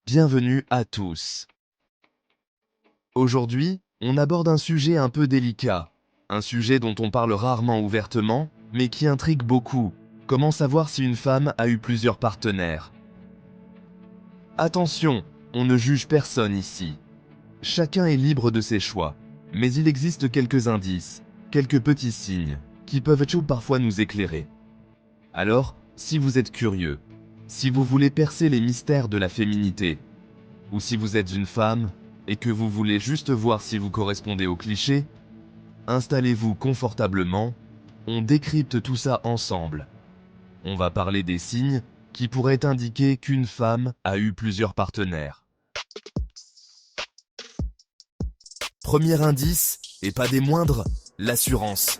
Bienvenue à tous. Aujourd'hui, on aborde un sujet un peu délicat. Un sujet dont on parle rarement ouvertement, mais qui intrigue beaucoup. Comment savoir si une femme a eu plusieurs partenaires? Attention, on ne juge personne ici. Chacun est libre de ses choix. Mais il existe quelques indices, quelques petits signes, qui peuvent parfois nous éclairer. Alors, si vous êtes curieux, si vous voulez percer les mystères de la féminité, ou si vous êtes une femme, et que vous voulez juste voir si vous correspondez aux clichés, installez-vous confortablement, on décrypte tout ça ensemble. On va parler des signes qui pourraient indiquer qu'une femme a eu plusieurs partenaires. Premier indice, et pas des moindres, l'assurance.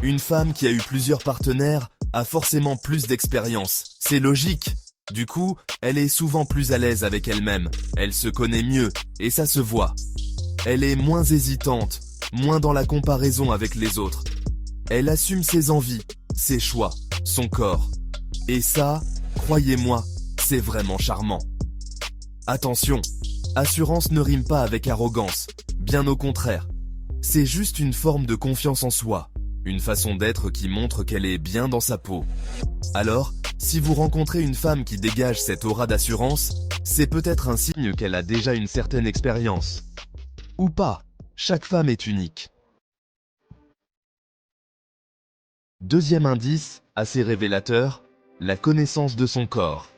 Une femme qui a eu plusieurs partenaires a forcément plus d'expérience, c'est logique. Du coup, elle est souvent plus à l'aise avec elle-même, elle se connaît mieux, et ça se voit. Elle est moins hésitante, moins dans la comparaison avec les autres. Elle assume ses envies, ses choix, son corps. Et ça, croyez-moi, c'est vraiment charmant. Attention, assurance ne rime pas avec arrogance, bien au contraire. C'est juste une forme de confiance en soi, une façon d'être qui montre qu'elle est bien dans sa peau. Alors, si vous rencontrez une femme qui dégage cette aura d'assurance, c'est peut-être un signe qu'elle a déjà une certaine expérience. Ou pas, chaque femme est unique. Deuxième indice, assez révélateur, la connaissance de son corps.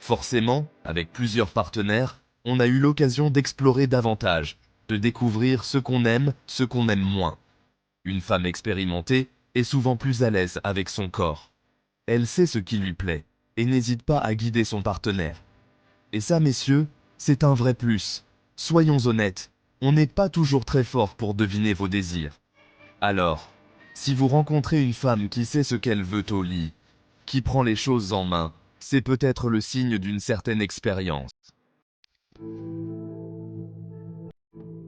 Forcément, avec plusieurs partenaires, on a eu l'occasion d'explorer davantage, de découvrir ce qu'on aime moins. Une femme expérimentée est souvent plus à l'aise avec son corps. Elle sait ce qui lui plaît, et n'hésite pas à guider son partenaire. Et ça, messieurs, c'est un vrai plus. Soyons honnêtes, on n'est pas toujours très fort pour deviner vos désirs. Alors, si vous rencontrez une femme qui sait ce qu'elle veut au lit, qui prend les choses en main, c'est peut-être le signe d'une certaine expérience.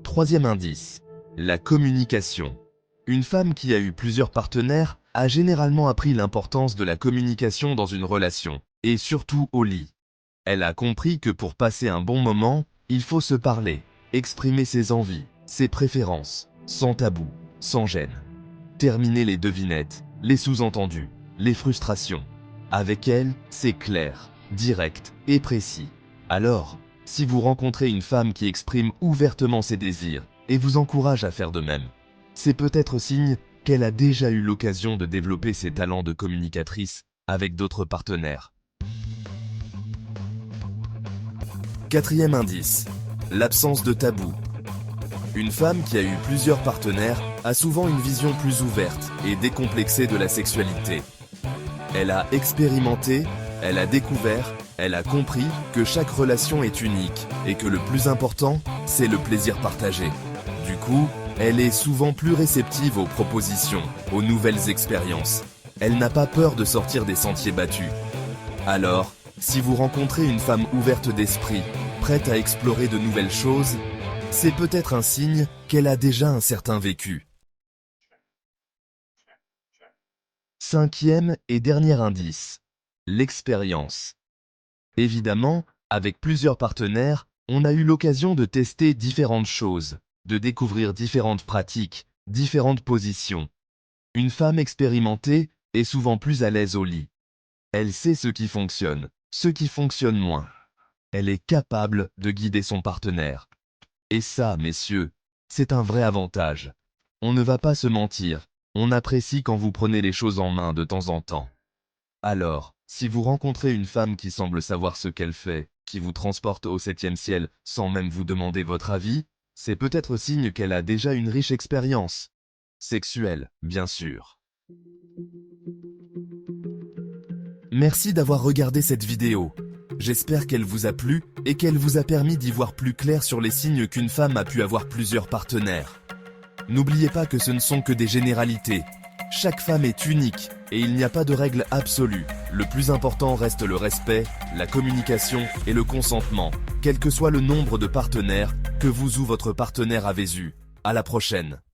Troisième indice, la communication. Une femme qui a eu plusieurs partenaires a généralement appris l'importance de la communication dans une relation, et surtout au lit. Elle a compris que pour passer un bon moment, il faut se parler, exprimer ses envies, ses préférences, sans tabou, sans gêne. Terminer les devinettes, les sous-entendus, les frustrations. Avec elle, c'est clair, direct et précis. Alors, si vous rencontrez une femme qui exprime ouvertement ses désirs et vous encourage à faire de même, c'est peut-être signe qu'elle a déjà eu l'occasion de développer ses talents de communicatrice avec d'autres partenaires. Quatrième indice, l'absence de tabou. Une femme qui a eu plusieurs partenaires a souvent une vision plus ouverte et décomplexée de la sexualité. Elle a expérimenté, elle a découvert, elle a compris que chaque relation est unique et que le plus important, c'est le plaisir partagé. Du coup, elle est souvent plus réceptive aux propositions, aux nouvelles expériences. Elle n'a pas peur de sortir des sentiers battus. Alors, si vous rencontrez une femme ouverte d'esprit, prête à explorer de nouvelles choses, c'est peut-être un signe qu'elle a déjà un certain vécu. Cinquième et dernier indice, l'expérience. Évidemment, avec plusieurs partenaires, on a eu l'occasion de tester différentes choses, de découvrir différentes pratiques, différentes positions. Une femme expérimentée est souvent plus à l'aise au lit. Elle sait ce qui fonctionne moins. Elle est capable de guider son partenaire. Et ça, messieurs, c'est un vrai avantage. On ne va pas se mentir, on apprécie quand vous prenez les choses en main de temps en temps. Alors, si vous rencontrez une femme qui semble savoir ce qu'elle fait, qui vous transporte au 7e ciel sans même vous demander votre avis, c'est peut-être signe qu'elle a déjà une riche expérience. Sexuelle, bien sûr. Merci d'avoir regardé cette vidéo. J'espère qu'elle vous a plu et qu'elle vous a permis d'y voir plus clair sur les signes qu'une femme a pu avoir plusieurs partenaires. N'oubliez pas que ce ne sont que des généralités. Chaque femme est unique et il n'y a pas de règle absolue. Le plus important reste le respect, la communication et le consentement, quel que soit le nombre de partenaires que vous ou votre partenaire avez eu. À la prochaine.